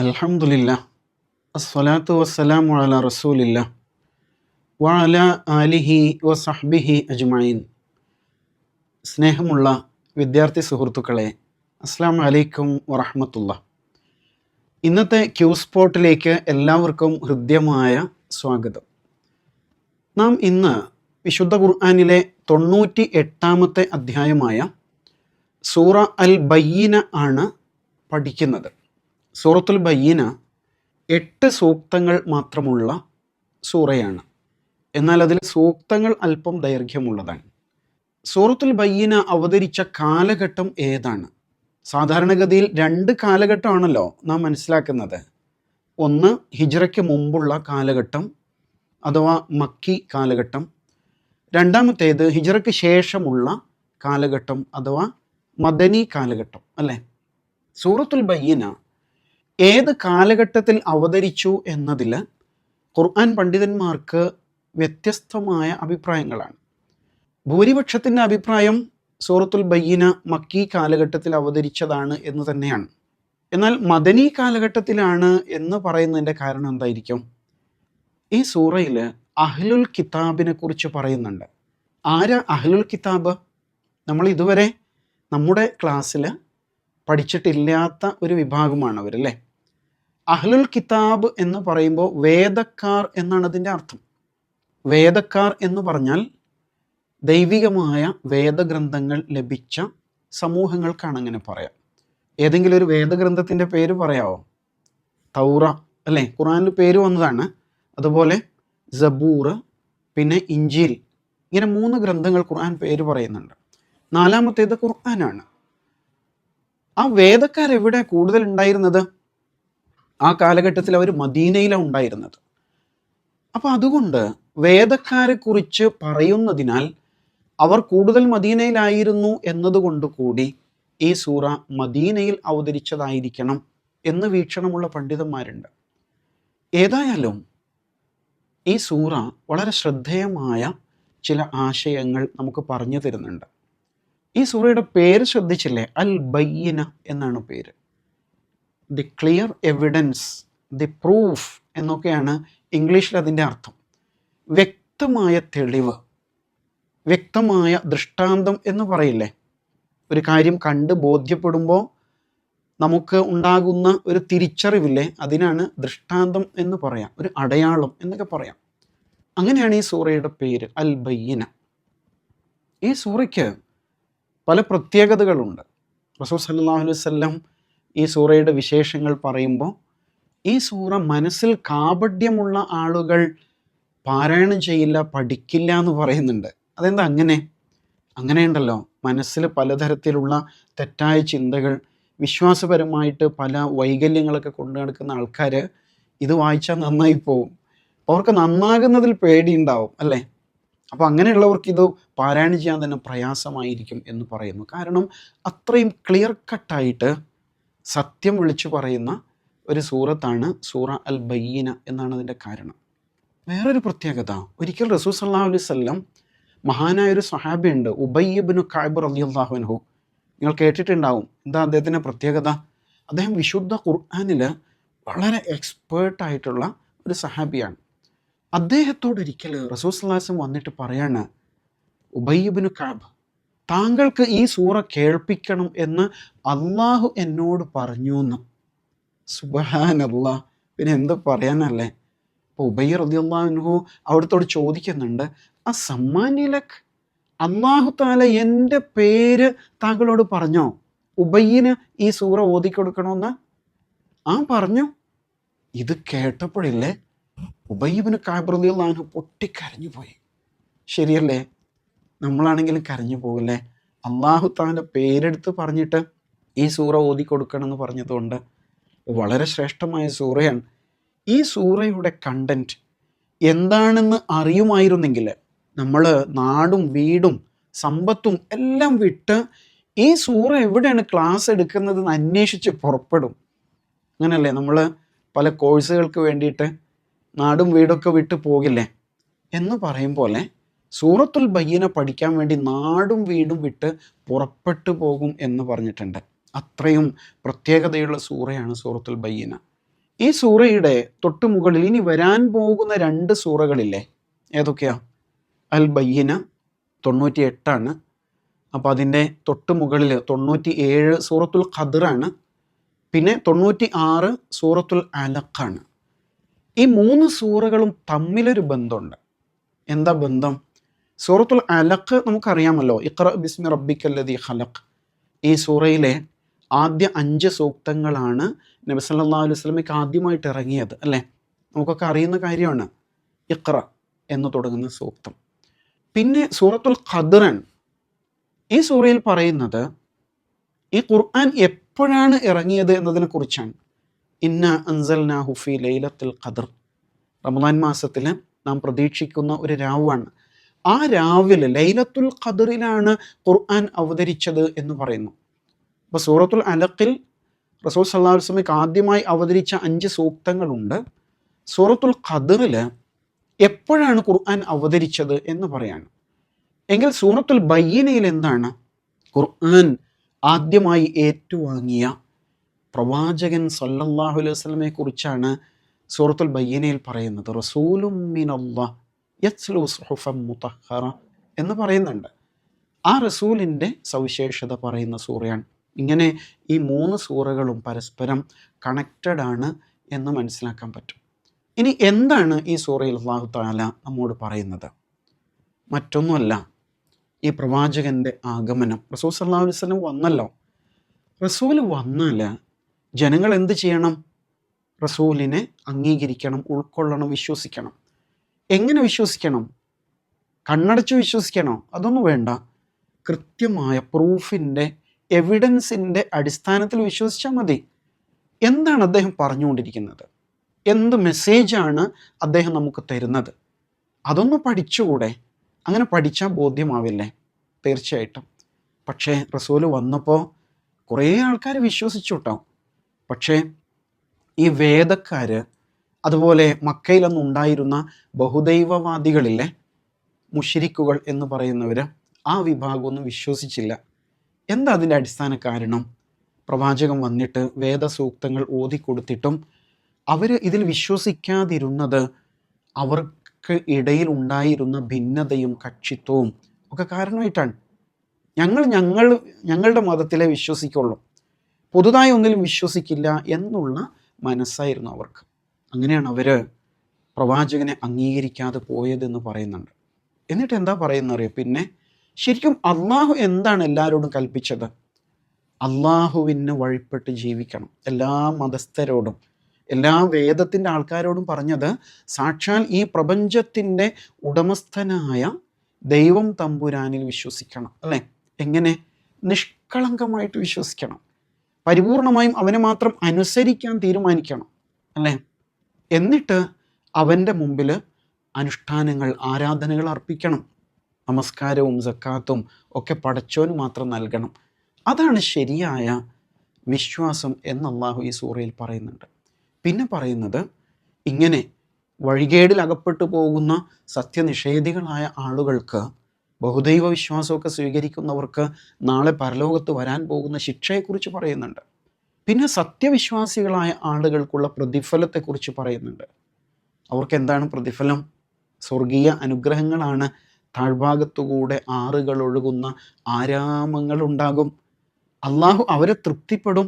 അൽഹംദുലില്ലാ അസ്സലാത്തു വസ്സലാമു അലാ റസൂലില്ലാ വഅലാ ആലിഹി വസഹ്ബിഹി അജ്മഈൻ. സ്നേഹമുള്ള വിദ്യാർത്ഥി സുഹൃത്തുക്കളെ, അസ്സലാമു അലൈക്കും വറഹ്മത്തുള്ളാഹി. ഇന്നത്തെ ക്യൂ സ്പോട്ടിലേക്ക് എല്ലാവർക്കും ഹൃദ്യമായ സ്വാഗതം. നാം ഇന്ന് വിശുദ്ധ ഖുർആനിലെ 98-ാമത്തെ അധ്യായമായ സൂറ അൽ ബയ്യിന ആണ് പഠിക്കുന്നത്. സൂറത്തുൽ ബയ്യിന 8 സൂക്തങ്ങൾ മാത്രമുള്ള സൂറയാണ്. എന്നാൽ അതിൽ സൂക്തങ്ങൾ അല്പം ദൈർഘ്യമുള്ളതാണ്. സൂറത്തുൽ ബയ്യിന അവതരിച്ച കാലഘട്ടം ഏതാണ്? സാധാരണഗതിയിൽ 2 കാലഘട്ടമാണല്ലോ നാം മനസ്സിലാക്കുന്നത്. ഒന്ന് ഹിജ്റയ്ക്ക് മുമ്പുള്ള കാലഘട്ടം അഥവാ മക്കി കാലഘട്ടം. രണ്ടാമത്തേത് ഹിജ്റയ്ക്ക് ശേഷമുള്ള കാലഘട്ടം അഥവാ മദനി കാലഘട്ടം, അല്ലേ? സൂറത്തുൽ ബയ്യിന ഏത് കാലഘട്ടത്തിൽ അവതരിച്ചു എന്നതിൽ ഖുർആൻ പണ്ഡിതന്മാർക്ക് വ്യത്യസ്തമായ അഭിപ്രായങ്ങളാണ്. ഭൂരിപക്ഷത്തിൻ്റെ അഭിപ്രായം സൂറത്തുൽ ബയ്യിന മക്കി കാലഘട്ടത്തിൽ അവതരിച്ചതാണ് എന്ന് തന്നെയാണ്. എന്നാൽ മദനി കാലഘട്ടത്തിലാണ് എന്ന് പറയുന്നതിൻ്റെ കാരണം എന്തായിരിക്കും? ഈ സൂറയിൽ അഹ്ലുൽ കിതാബിനെ കുറിച്ച് പറയുന്നുണ്ട്. ആരാ അഹ്ലുൽ കിതാബ്? നമ്മൾ ഇതുവരെ നമ്മുടെ ക്ലാസ്സിൽ പഠിച്ചിട്ടില്ലാത്ത ഒരു വിഭാഗമാണ് അവരല്ലേ. അഹ്ലുൽ കിതാബ് എന്ന് പറയുമ്പോൾ വേദക്കാർ എന്നാണ് അതിൻ്റെ അർത്ഥം. വേദക്കാർ എന്ന് പറഞ്ഞാൽ ദൈവികമായ വേദഗ്രന്ഥങ്ങൾ ലഭിച്ച സമൂഹങ്ങൾക്കാണ് അങ്ങനെ പറയാം. ഏതെങ്കിലും ഒരു വേദഗ്രന്ഥത്തിൻ്റെ പേര് പറയാമോ? തൗറ, അല്ലേ? ഖുർആനിൽ പേര് വന്നതാണ്. അതുപോലെ സബൂർ, പിന്നെ ഇഞ്ചീൽ, ഇങ്ങനെ 3 ഗ്രന്ഥങ്ങൾ ഖുർആൻ പേര് പറയുന്നുണ്ട്. 4-ാമത്തേത് ഖുർആനാണ്. ആ വേദക്കാരെവിടെ കൂടുതൽ ഉണ്ടായിരുന്നത്? ആ കാലഘട്ടത്തിൽ അവർ മദീനയിലാണ് ഉണ്ടായിരുന്നത്. അപ്പോൾ അതുകൊണ്ട് വേദക്കാരെ കുറിച്ച് പറയുന്നതിനാൽ അവർ കൂടുതൽ മദീനയിലായിരുന്നു എന്നതുകൊണ്ട് കൂടി ഈ സൂറ മദീനയിൽ അവതരിച്ചതായിരിക്കണം എന്ന് വീക്ഷണമുള്ള പണ്ഡിതന്മാരുണ്ട്. ഏതായാലും ഈ സൂറ വളരെ ശ്രദ്ധേയമായ ചില ആശയങ്ങൾ നമുക്ക് പറഞ്ഞു തരുന്നുണ്ട്. ഈ സൂറയുടെ പേര് ശ്രദ്ധിച്ചില്ലേ? അൽ ബയ്യിന എന്നാണ് പേര്. The clear evidence, the proof എന്നൊക്കെയാണ് ഇംഗ്ലീഷിൽ അതിൻ്റെ അർത്ഥം. വ്യക്തമായ തെളിവ്, വ്യക്തമായ ദൃഷ്ടാന്തം എന്ന് പറയില്ലേ? ഒരു കാര്യം കണ്ട് ബോധ്യപ്പെടുമ്പോൾ നമുക്ക് ഉണ്ടാകുന്ന ഒരു തിരിച്ചറിവില്ലേ, അതിനാണ് ദൃഷ്ടാന്തം എന്ന് പറയാം, ഒരു അടയാളം എന്നൊക്കെ പറയാം. അങ്ങനെയാണ് ഈ സൂറയുടെ പേര് അൽ ബയ്യിന. ഈ സൂറയ്ക്ക് പല പ്രത്യേകതകളുണ്ട്. റസൂൽ സല്ലല്ലാഹു അലൈഹി വസല്ലം ഈ സൂറയുടെ വിശേഷങ്ങൾ പറയുമ്പോൾ ഈ സൂറ മനസ്സിൽ കാപഢ്യമുള്ള ആളുകൾ പാരായണം ചെയ്യില്ല, പഠിക്കില്ല എന്ന് പറയുന്നുണ്ട്. അതെന്താ അങ്ങനെ? അങ്ങനെയുണ്ടല്ലോ, മനസ്സിൽ പലതരത്തിലുള്ള തെറ്റായ ചിന്തകൾ, വിശ്വാസപരമായിട്ട് പല വൈകല്യങ്ങളൊക്കെ കൊണ്ടു നടക്കുന്ന ആൾക്കാർ ഇത് വായിച്ചാൽ നന്നായി പോവും. അപ്പോൾ അവർക്ക് നന്നാകുന്നതിൽ പേടിയുണ്ടാവും, അല്ലേ? അപ്പോൾ അങ്ങനെയുള്ളവർക്ക് ഇത് പാരായണം ചെയ്യാൻ തന്നെ പ്രയാസമായിരിക്കും എന്ന് പറയുന്നു. കാരണം അത്രയും ക്ലിയർ കട്ടായിട്ട് സത്യം വിളിച്ചു പറയുന്ന ഒരു സൂറത്താണ് സൂറ അൽ ബയ്യിന എന്നാണ് അതിൻ്റെ കാരണം. വേറൊരു പ്രത്യേകത, ഒരിക്കൽ റസൂൽ സല്ലല്ലാഹു അലൈഹി വസല്ലം മഹാനായൊരു സ്വഹാബിയുണ്ട്, ഉബയ്യ് ഇബ്നു കഅബ് റളിയല്ലാഹു അൻഹു. നിങ്ങൾ കേട്ടിട്ടുണ്ടാവും. എന്താ അദ്ദേഹത്തിൻ്റെ പ്രത്യേകത? അദ്ദേഹം വിശുദ്ധ ഖുർആനിൽ വളരെ എക്സ്പേർട്ടായിട്ടുള്ള ഒരു സഹാബിയാണ്. അദ്ദേഹത്തോടൊരിക്കൽ റസൂൽ സല്ലല്ലാഹു അലൈഹി വസല്ലം വന്നിട്ട് പറയാണ്, ഉബയ്യ് ഇബ്നു കഅബ്, താങ്കൾക്ക് ഈ സൂറ കേൾപ്പിക്കണം എന്ന് അള്ളാഹു എന്നോട് പറഞ്ഞു എന്ന്. സുബ്ഹാനല്ലാഹ്, പിന്നെ എന്ത് പറയാനല്ലേ. അപ്പോൾ ഉബയ്യ് റളിയല്ലാഹു അൻഹു അവിടുത്തോട് ചോദിക്കുന്നുണ്ട്, ആ സമ്മാനിലക്, അള്ളാഹു താല എൻ്റെ പേര് താങ്കളോട് പറഞ്ഞോ ഉബയ്യിന് ഈ സൂറ ഓതിക്കൊടുക്കണമെന്ന്? ആ പറഞ്ഞു. ഇത് കേട്ടപ്പോഴില്ലേ ഉബയ്യ് ഇബ്നു കഅബ് റളിയല്ലാഹു അൻഹു പൊട്ടിക്കരഞ്ഞു പോയി. ശരിയല്ലേ? നമ്മളാണെങ്കിലും കരഞ്ഞു പോകില്ലേ? അള്ളാഹു താൻ്റെ പേരെടുത്ത് പറഞ്ഞിട്ട് ഈ സൂറ ഓതിക്കൊടുക്കണം എന്ന് പറഞ്ഞതുകൊണ്ട് വളരെ ശ്രേഷ്ഠമായ സൂറയാണ്. ഈ സൂറയുടെ കണ്ടൻറ്റ് എന്താണെന്ന് അറിയുമായിരുന്നെങ്കിൽ നമ്മൾ നാടും വീടും സമ്പത്തും എല്ലാം വിട്ട് ഈ സൂറ എവിടെയാണ് ക്ലാസ് എടുക്കുന്നതെന്ന് അന്വേഷിച്ച് പുറപ്പെടും. അങ്ങനല്ലേ നമ്മൾ പല കോഴ്സുകൾക്ക് വേണ്ടിയിട്ട് നാടും വീടൊക്കെ വിട്ട് പോകില്ലേ? എന്ന് പറയും പോലെ സൂറത്തുൽ ബയ്യിന പഠിക്കാൻ വേണ്ടി നാടും വീടും വിട്ട് പുറപ്പെട്ടു പോകും എന്ന് പറഞ്ഞിട്ടുണ്ട്. അത്രയും പ്രത്യേകതയുള്ള സൂറയാണ് സൂറത്തുൽ ബയ്യിന. ഈ സൂറയുടെ തൊട്ട് മുകളിൽ ഇനി വരാൻ പോകുന്ന 2 സൂറകളില്ലേ, ഏതൊക്കെയാ? അൽ ബയ്യിന 98, അപ്പോൾ അതിൻ്റെ തൊട്ട് മുകളിൽ 97 സൂറത്തുൽ ഖദ്റാണ്, പിന്നെ 96 സൂറത്തുൽ അലഖാണ്. ഈ 3 സൂറകളും തമ്മിലൊരു ബന്ധമുണ്ട്. എന്താ ബന്ധം? സൂറത്തുൽ അലഖ് നമുക്കറിയാമല്ലോ, ഇഖ്റ ബിസ്മി റബ്ബിക്കല്ലദീ ഖലഖ്. ഈ സൂറയിലെ ആദ്യ 5 സൂക്തങ്ങളാണ് നബി സല്ലല്ലാഹു അലൈഹി വസല്ലമയ്ക്ക് ആദ്യമായിട്ട് ഇറങ്ങിയത്, അല്ലേ? നമുക്കൊക്കെ അറിയുന്ന കാര്യമാണ് ഇഖ്റ എന്ന് തുടങ്ങുന്ന സൂക്തം. പിന്നെ സൂറത്തുൽ ഖദ്റൻ, ഈ സൂറയിൽ പറയുന്നത് ഈ ഖുർആൻ എപ്പോഴാണ് ഇറങ്ങിയത് എന്നതിനെക്കുറിച്ചാണ്. ഇന്ന അൻസൽനാഹു ഫീ ലൈലത്തുൽ ഖദ്ർ, റമദാൻ മാസത്തിൽ നാം പ്രതീക്ഷിക്കുന്ന ഒരു രാവാണ്. ആ രാവിലെ ലൈലത്തുൽ ഖദ്റിലാണ് ഖുർആൻ അവതരിച്ചത് എന്ന് പറയുന്നു. അപ്പോൾ സൂറത്തുൽ അലഖിൽ റസൂൽ സല്ലല്ലാഹു അലൈഹി വസല്ലമയ്ക്ക് ആദ്യമായി അവതരിച്ച 5 സൂക്തങ്ങളുണ്ട്. സൂറത്തുൽ ഖദ്റിൽ എപ്പോഴാണ് ഖുർആൻ അവതരിച്ചത് എന്ന് പറയാണ്. എങ്കിൽ സൂറത്തുൽ ബയ്യിനയിൽ എന്താണ്? ഖുർആൻ ആദ്യമായി ഏറ്റുവാങ്ങിയ പ്രവാചകൻ സല്ലല്ലാഹു അലൈഹി വസല്ലമയെ കുറിച്ചാണ് സൂറത്തുൽ ബയ്യിനയിൽ പറയുന്നത്. റസൂലും മിനല്ലാഹ് യത്ലു സുഹുഫൻ മുതഹ്ഹറ എന്ന് പറയുന്നുണ്ട്. ആ റസൂലിൻ്റെ സവിശേഷത പറയുന്ന സൂറയാണ്. ഇങ്ങനെ ഈ 3 സൂറകളും പരസ്പരം കണക്റ്റഡ് ആണ് എന്ന് മനസ്സിലാക്കാൻ പറ്റും. ഇനി എന്താണ് ഈ സൂറയിൽ അല്ലാഹു തആല നമ്മോട് പറയുന്നത്? മറ്റൊന്നുമല്ല, ഈ പ്രവാചകൻ്റെ ആഗമനം. റസൂൽ സല്ലല്ലാഹു അലൈഹി വസല്ലം വന്നല്ലോ. റസൂൽ വന്നാൽ ജനങ്ങൾ എന്ത് ചെയ്യണം? റസൂലിനെ അംഗീകരിക്കണം, ഉൾക്കൊള്ളണം, വിശ്വസിക്കണം. എങ്ങനെ വിശ്വസിക്കണം? കണ്ണടച്ച് വിശ്വസിക്കണോ? അതൊന്നും വേണ്ട. കൃത്യമായ പ്രൂഫിൻ്റെ, എവിഡൻസിൻ്റെ അടിസ്ഥാനത്തിൽ വിശ്വസിച്ചാൽ മതി. എന്താണ് അദ്ദേഹം പറഞ്ഞുകൊണ്ടിരിക്കുന്നത്? എന്ത് മെസ്സേജാണ് അദ്ദേഹം നമുക്ക് തരുന്നത്? അതൊന്ന് പഠിച്ചുകൂടെ? അങ്ങനെ പഠിച്ചാൽ ബോധ്യമാവില്ലേ? തീർച്ചയായിട്ടും. പക്ഷേ റസൂൽ വന്നപ്പോൾ കുറേ ആൾക്കാർ വിശ്വസിച്ചു കേട്ടോ. പക്ഷേ ഈ വേദക്കാർ, അതുപോലെ മക്കയിലൊന്നും ഉണ്ടായിരുന്ന ബഹുദൈവവാദികളിലെ മുശ്രിക്കുകൾ എന്ന് പറയുന്നവർ, ആ വിഭാഗമൊന്നും വിശ്വസിച്ചില്ല. എന്താ അതിൻ്റെ അടിസ്ഥാന കാരണം? പ്രവാചകൻ വന്നിട്ട് വേദസൂക്തങ്ങൾ ഓതിക്കൊടുത്തിട്ടും അവർ ഇതിൽ വിശ്വസിക്കാതിരുന്നത് അവർക്ക് ഇടയിൽ ഉണ്ടായിരുന്ന ഭിന്നതയും കക്ഷിത്വവും ഒക്കെ കാരണമായിട്ടാണ്. ഞങ്ങളുടെ മതത്തിലെ വിശ്വസിക്കുള്ളൂ, പുതുതായി ഒന്നിലും വിശ്വസിക്കില്ല എന്നുള്ള മനസ്സായിരുന്നു അവർക്ക്. അങ്ങനെയാണ് അവർ പ്രവാചകനെ അംഗീകരിക്കാതെ പോയതെന്ന് പറയുന്നുണ്ട്. എന്നിട്ട് എന്താ പറയുന്നറിയോ? പിന്നെ ശരിക്കും അള്ളാഹു എന്താണ് എല്ലാവരോടും കൽപ്പിച്ചത്? അള്ളാഹുവിന് വഴിപ്പെട്ട് ജീവിക്കണം. എല്ലാ മതസ്ഥരോടും, എല്ലാ വേദത്തിൻ്റെ ആൾക്കാരോടും പറഞ്ഞത് സാക്ഷാൽ ഈ പ്രപഞ്ചത്തിൻ്റെ ഉടമസ്ഥനായ ദൈവം തമ്പുരാനിൽ വിശ്വസിക്കണം, അല്ലേ? എങ്ങനെ? നിഷ്കളങ്കമായിട്ട് വിശ്വസിക്കണം, പരിപൂർണമായും അവനെ മാത്രം അനുസരിക്കാൻ തീരുമാനിക്കണം, അല്ലേ? എന്നിട്ട് അവൻ്റെ മുമ്പിൽ അനുഷ്ഠാനങ്ങൾ, ആരാധനകൾ അർപ്പിക്കണം. നമസ്കാരവും സക്കാത്തും ഒക്കെ പടച്ചോന് മാത്രം നൽകണം. അതാണ് ശരിയായ വിശ്വാസം എന്ന് അല്ലാഹു ഈ സൂറയിൽ പറയുന്നുണ്ട്. പിന്നെ പറയുന്നത് ഇങ്ങനെ വഴികേടിൽ അകപ്പെട്ടു പോകുന്ന സത്യനിഷേധികളായ ആളുകൾക്ക്, ബഹുദൈവ വിശ്വാസമൊക്കെ സ്വീകരിക്കുന്നവർക്ക് നാളെ പരലോകത്ത് വരാൻ പോകുന്ന ശിക്ഷയെക്കുറിച്ച് പറയുന്നുണ്ട്. പിന്നെ സത്യവിശ്വാസികളായ ആളുകൾക്കുള്ള പ്രതിഫലത്തെക്കുറിച്ച് പറയുന്നുണ്ട്. അവർക്ക് എന്താണ് പ്രതിഫലം? സ്വർഗീയ അനുഗ്രഹങ്ങളാണ്. താഴ്ഭാഗത്തുകൂടെ ആറുകൾ ഒഴുകുന്ന ആരാമങ്ങളുണ്ടാകും. അള്ളാഹു അവരെ തൃപ്തിപ്പെടും,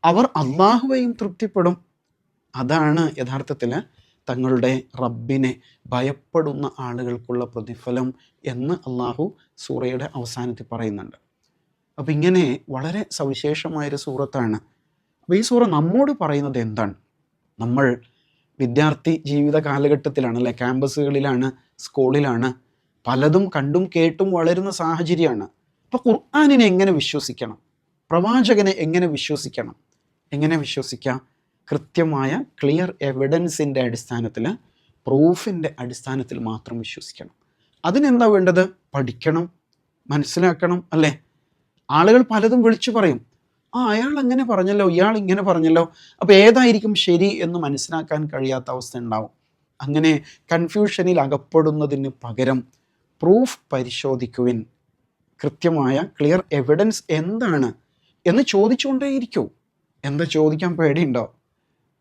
അവർ അള്ളാഹുവെയും തൃപ്തിപ്പെടും. അതാണ് യഥാർത്ഥത്തിൽ തങ്ങളുടെ റബ്ബിനെ ഭയപ്പെടുന്ന ആളുകൾക്കുള്ള പ്രതിഫലം എന്ന് അള്ളാഹു സൂറയുടെ അവസാനത്തിൽ പറയുന്നുണ്ട്. അപ്പം ഇങ്ങനെ വളരെ സവിശേഷമായൊരു സൂറത്താണ്. അപ്പോൾ ഈ സൂറ നമ്മോട് പറയുന്നത് എന്താണ്? നമ്മൾ വിദ്യാർത്ഥി ജീവിത കാലഘട്ടത്തിലാണ്, അല്ലേ? ക്യാമ്പസുകളിലാണ്, സ്കൂളിലാണ്, പലതും കണ്ടും കേട്ടും വളരുന്ന സാഹചര്യമാണ്. അപ്പോൾ ഖുർആനിനെ എങ്ങനെ വിശ്വസിക്കണം? പ്രവാചകനെ എങ്ങനെ വിശ്വസിക്കണം? എങ്ങനെ വിശ്വസിക്കാം? കൃത്യമായ ക്ലിയർ എവിഡൻസിൻ്റെ അടിസ്ഥാനത്തിൽ, പ്രൂഫിൻ്റെ അടിസ്ഥാനത്തിൽ മാത്രം വിശ്വസിക്കണം. അതിനെന്താ വേണ്ടത്? പഠിക്കണം, മനസ്സിലാക്കണം, അല്ലേ? ആളുകൾ പലതും വിളിച്ചു പറയും, അയാൾ അങ്ങനെ പറഞ്ഞല്ലോ, ഇയാൾ ഇങ്ങനെ പറഞ്ഞല്ലോ, അപ്പോൾ ഏതായിരിക്കും ശരി എന്ന് മനസ്സിലാക്കാൻ കഴിയാത്ത അവസ്ഥ ഉണ്ടാവും. അങ്ങനെ കൺഫ്യൂഷനിൽ അകപ്പെടുന്നതിന് പകരം പ്രൂഫ് പരിശോധിക്കുവിൻ. കൃത്യമായ ക്ലിയർ എവിഡൻസ് എന്താണ് എന്ന് ചോദിച്ചുകൊണ്ടേയിരിക്കൂ. എന്താ ചോദിക്കാൻ പേടിയുണ്ടോ?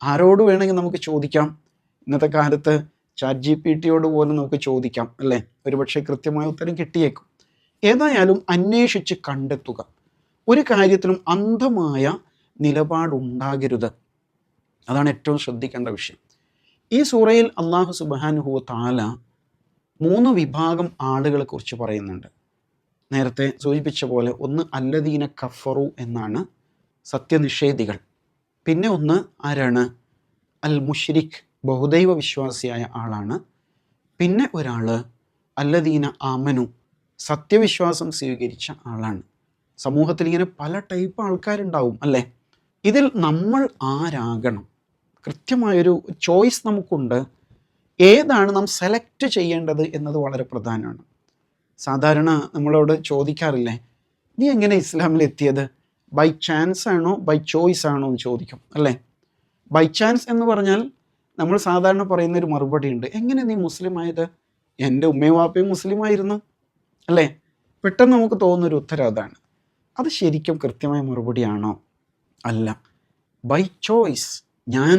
ആരോട് വേണമെങ്കിൽ നമുക്ക് ചോദിക്കാം. ഇന്നത്തെ കാലത്ത് ChatGPT പോലും നമുക്ക് ചോദിക്കാം അല്ലേ, ഒരുപക്ഷെ കൃത്യമായ ഉത്തരം കിട്ടിയേക്കും. ഏതായാലും അന്വേഷിച്ച് കണ്ടെത്തുക. ഒരു കാര്യത്തിലും അന്ധമായ നിലപാടുണ്ടാകരുത്. അതാണ് ഏറ്റവും ശ്രദ്ധിക്കേണ്ട വിഷയം. ഈ സൂറയിൽ അള്ളാഹു സുബ്ഹാനഹു വ തആല 3 വിഭാഗം ആളുകളെ കുറിച്ച് പറയുന്നുണ്ട്. നേരത്തെ സൂചിപ്പിച്ച പോലെ ഒന്ന് അല്ലദീന കഫറു എന്നാണ്, സത്യനിഷേധികൾ. പിന്നെ ഒന്ന് ആരാണ്? അൽ മുശ്രിക്, ബഹുദൈവ വിശ്വാസിയായ ആളാണ്. പിന്നെ ഒരാൾ അല്ലദീന ആമനു, സത്യവിശ്വാസം സ്വീകരിച്ച ആളാണ്. സമൂഹത്തിൽ ഇങ്ങനെ പല ടൈപ്പ് ആൾക്കാരുണ്ടാവും അല്ലേ? ഇതിൽ നമ്മൾ ആരാകണം? കൃത്യമായൊരു ചോയ്സ് നമുക്കുണ്ട്. ഏതാണ് നാം സെലക്ട് ചെയ്യേണ്ടത് എന്നത് വളരെ പ്രധാനമാണ്. സാധാരണ നമ്മളോട് ചോദിക്കാറില്ലേ, നീ എങ്ങനെ ഇസ്ലാമിൽ എത്തിയത്? ബൈ ചാൻസ് ആണോ ബൈ ചോയ്സ് ആണോ എന്ന് ചോദിക്കും അല്ലേ? ബൈ ചാൻസ് എന്ന് പറഞ്ഞാൽ നമ്മൾ സാധാരണ പറയുന്നൊരു മറുപടി ഉണ്ട്, എങ്ങനെ നീ മുസ്ലിം ആയത്? എൻ്റെ ഉമ്മയും വാപ്പയും മുസ്ലിം ആയിരുന്നു അല്ലേ? പെട്ടെന്ന് നമുക്ക് തോന്നുന്നൊരു ഉത്തരം അതാണ്. അത് ശരിക്കും കൃത്യമായ മറുപടിയാണോ? അല്ല. ബൈ ചോയ്സ്, ഞാൻ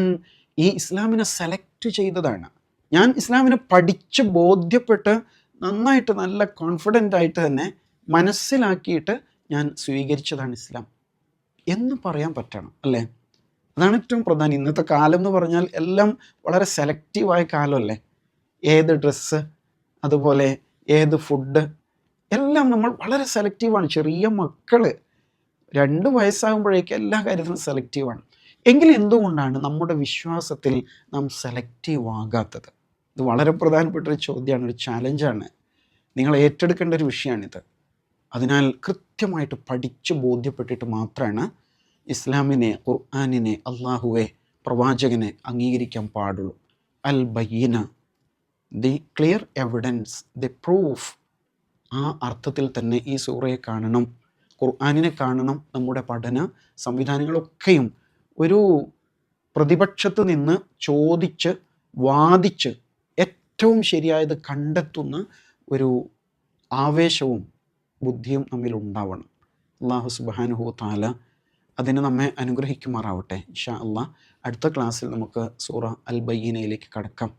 ഈ ഇസ്ലാമിനെ സെലക്ട് ചെയ്തതാണ്. ഞാൻ ഇസ്ലാമിനെ പഠിച്ച് ബോധ്യപ്പെട്ട് നന്നായിട്ട് നല്ല കോൺഫിഡൻ്റ് ആയിട്ട് തന്നെ മനസ്സിലാക്കിയിട്ട് ഞാൻ സ്വീകരിച്ചതാണ് ഇസ്ലാം എന്ന് പറയാൻ പറ്റണം അല്ലേ? അതാണ് ഏറ്റവും പ്രധാനം. ഇന്നത്തെ കാലം എന്ന് പറഞ്ഞാൽ എല്ലാം വളരെ സെലക്റ്റീവായ കാലമല്ലേ? ഏത് ഡ്രസ്സ്, അതുപോലെ ഏത് ഫുഡ്, എല്ലാം നമ്മൾ വളരെ സെലക്റ്റീവാണ്. ചെറിയ മക്കൾ 2 വയസ്സാകുമ്പോഴേക്കും എല്ലാ കാര്യത്തിലും സെലക്റ്റീവാണ്. എങ്കിൽ എന്തുകൊണ്ടാണ് നമ്മുടെ വിശ്വാസത്തിൽ നാം സെലക്റ്റീവ് ആകാത്തത്? ഇത് വളരെ പ്രധാനപ്പെട്ടൊരു ചോദ്യമാണ്, ഒരു ചാലഞ്ചാണ്. നിങ്ങൾ ഏറ്റെടുക്കേണ്ട ഒരു വിഷയമാണിത്. അതിനാൽ കൃത്യമായിട്ട് പഠിച്ച് ബോധ്യപ്പെട്ടിട്ട് മാത്രമാണ് ഇസ്ലാമിനെ, ഖുർആനിനെ, അള്ളാഹുവെ, പ്രവാചകനെ അംഗീകരിക്കാൻ പാടുള്ളൂ. അൽ ബയ്യിന, the clear evidence, the proof. ആ അർത്ഥത്തിൽ തന്നെ ഈ സൂറയെ കാണണം, ഖുർആനിനെ കാണണം. നമ്മുടെ പഠന സംവിധാനങ്ങളൊക്കെയും ഒരു പ്രതിപക്ഷത്ത് നിന്ന് ചോദിച്ച് വാദിച്ച് ഏറ്റവും ശരിയായത് കണ്ടെത്തുന്ന ഒരു ആവേശവും ബുദ്ധിയും നമ്മിൽ ഉണ്ടാവണം. അല്ലാഹു സുബ്ഹാനഹു വ തആല അതിന് നമ്മെ അനുഗ്രഹിക്കുമാറാവട്ടെ. ഇൻഷാ അല്ലാഹ് അടുത്ത ക്ലാസ്സിൽ നമുക്ക് സൂറ അൽ ബയ്യിനയിലേക്ക് കടക്കാം.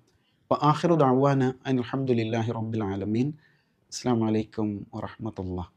വ ആഖിറു ദഅ്വാന അനിൽ ഹംദുലില്ലാഹി റബ്ബിൽ ആലമീൻ. അസ്സലാമു അലൈക്കും വറഹ്മത്തുള്ളാഹി.